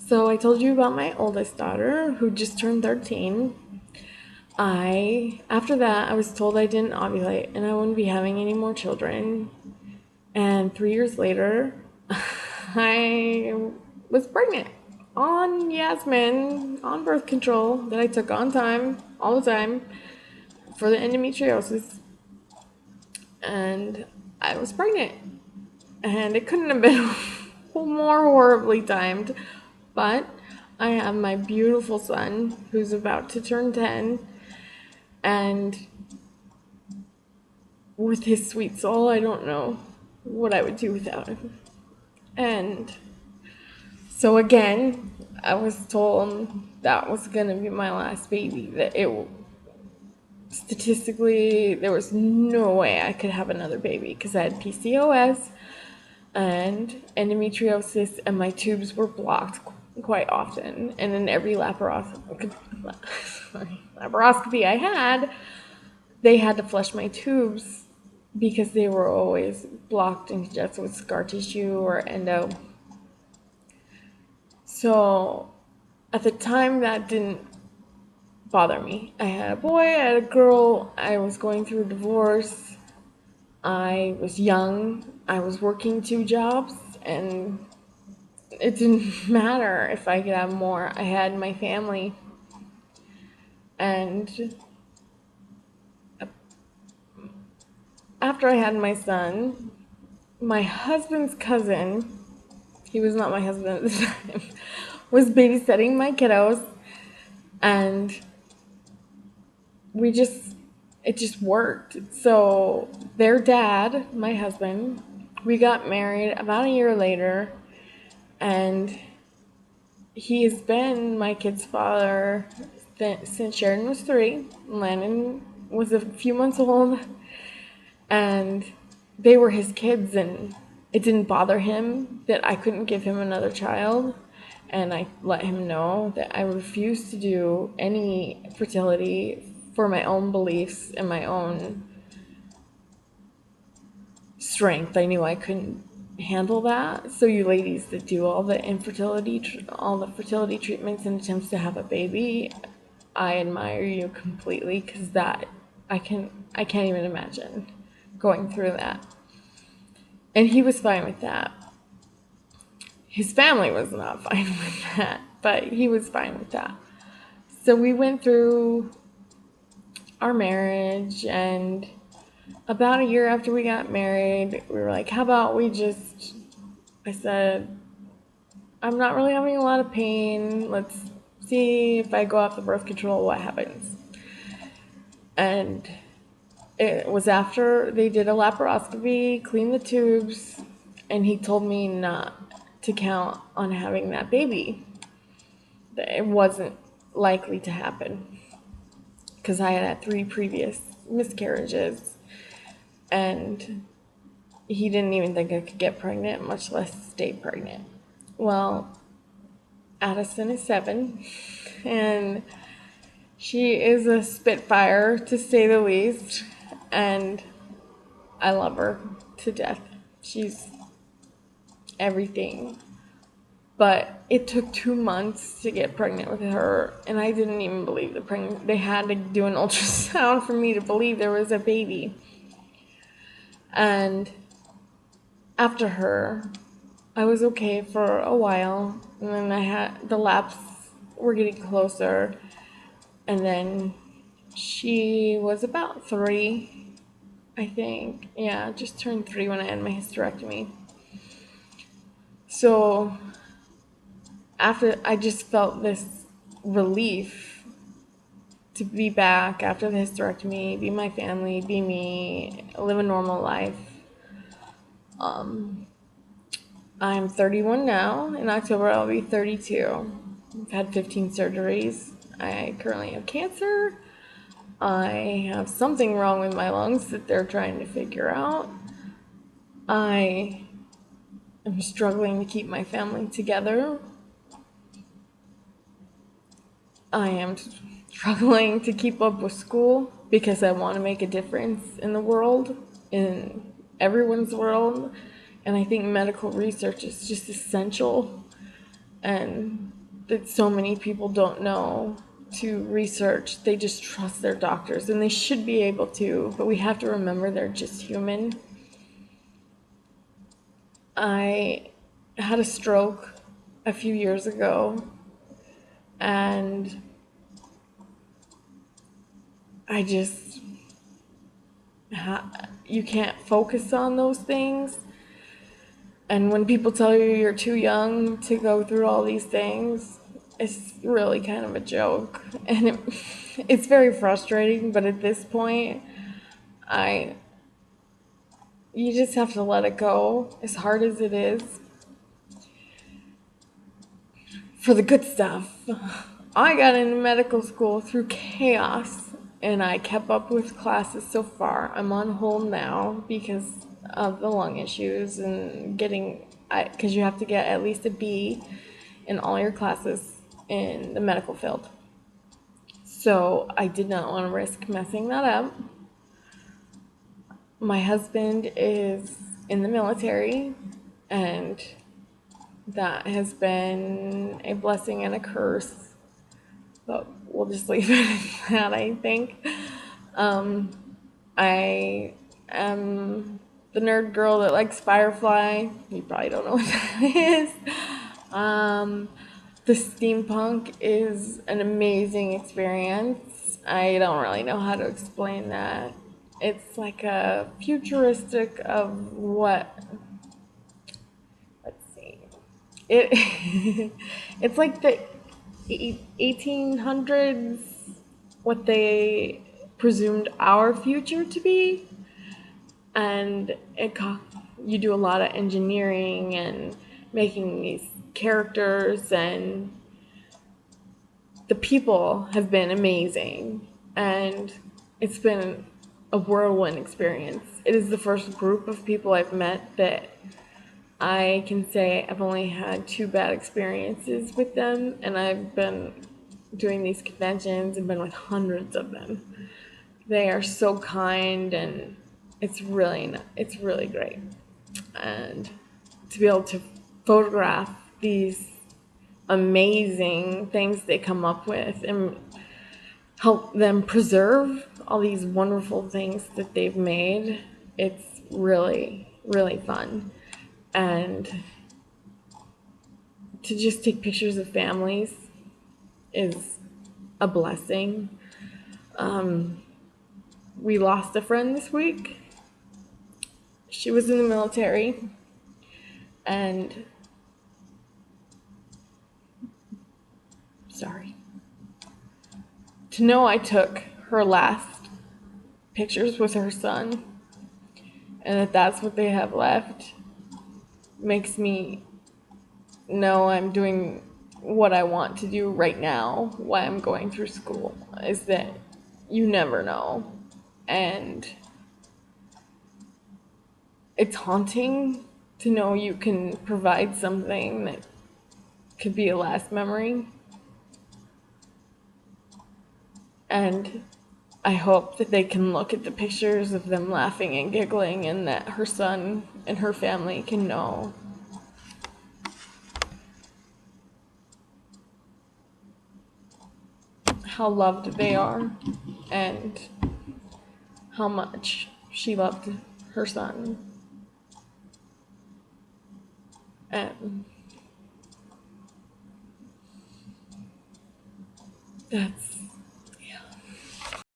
So I told you about my oldest daughter who just turned 13. After that, I was told I didn't ovulate and I wouldn't be having any more children. And 3 years later, I was pregnant on Yasmin, on birth control that I took on time, all the time, for the endometriosis. And I was pregnant. And it couldn't have been more horribly timed. But I have my beautiful son who's about to turn 10. And with his sweet soul, I don't know what I would do without him. And so again, I was told that was gonna be my last baby. That it statistically there was no way I could have another baby because I had PCOS and endometriosis, and my tubes were blocked quite often. And in every laparoscopy I had, they had to flush my tubes because they were always blocked and congested with scar tissue or endo. So at the time, that didn't bother me. I had a boy, I had a girl, I was going through a divorce, I was young, I was working 2 jobs, and it didn't matter if I could have more. I had my family. And after I had my son, my husband's cousin, he was not my husband at the time, was babysitting my kiddos, and it just worked. So their dad, my husband, we got married about a year later, and he has been my kid's father since Sheridan was 3, Landon was a few months old, and they were his kids, and it didn't bother him that I couldn't give him another child. And I let him know that I refused to do any fertility for my own beliefs and my own strength. I knew I couldn't handle that. So you ladies that do all the fertility treatments and attempts to have a baby, I admire you completely, because that I can't even imagine going through that. And he was fine with that. His family was not fine with that, but he was fine with that. So we went through our marriage, and about a year after we got married, we were like, how about I said, I'm not really having a lot of pain. Let's see if I go off the birth control, what happens. And it was after they did a laparoscopy, cleaned the tubes, and he told me not to count on having that baby. That it wasn't likely to happen because I had 3 previous miscarriages, and he didn't even think I could get pregnant, much less stay pregnant. Well, Addison is 7, and she is a spitfire, to say the least, and I love her to death. She's everything. But it took 2 months to get pregnant with her, and I didn't even believe the pregnancy. They had to do an ultrasound for me to believe there was a baby. And after her, I was okay for a while, and then I had the laps were getting closer, and then she was about 3, I think. Yeah, just turned 3 when I had my hysterectomy. So after, I just felt this relief to be back after the hysterectomy, be my family, be me, live a normal life. I'm 31 now. In October, I'll be 32. I've had 15 surgeries. I currently have cancer. I have something wrong with my lungs that they're trying to figure out. I am struggling to keep my family together. I am struggling to keep up with school because I want to make a difference in the world, in everyone's world. And I think medical research is just essential. and that so many people don't know to research. They just trust their doctors, and they should be able to, but we have to remember they're just human. I had a stroke a few years ago, and I just, you can't focus on those things. And when people tell you you're too young to go through all these things, it's really kind of a joke. And it's very frustrating, but at this point, I you just have to let it go, as hard as it is, for the good stuff. I got into medical school through chaos, and I kept up with classes so far. I'm on hold now because of the lung issues and because you have to get at least a B in all your classes in the medical field. So I did not want to risk messing that up. My husband is in the military, and that has been a blessing and a curse, but we'll just leave it at that, I think. I am the nerd girl that likes Firefly. You probably don't know what that is. The steampunk is an amazing experience. I don't really know how to explain that. It's like a futuristic of what, let's see. It it's like the 1800s, what they presumed our future to be, and you do a lot of engineering and making these characters, and the people have been amazing, and it's been a whirlwind experience. It is the first group of people I've met that I can say I've only had 2 bad experiences with them, and I've been doing these conventions and been with hundreds of them. They are so kind, and it's really great. And to be able to photograph these amazing things they come up with and help them preserve all these wonderful things that they've made, it's really, really fun. And to just take pictures of families is a blessing. We lost a friend this week. She was in the military, and sorry. To know I took her last pictures with her son, and that's what they have left, makes me know I'm doing what I want to do right now while I'm going through school, is that you never know. And it's haunting to know you can provide something that could be a last memory. And I hope that they can look at the pictures of them laughing and giggling, and that her son and her family can know how loved they are and how much she loved her son. And that's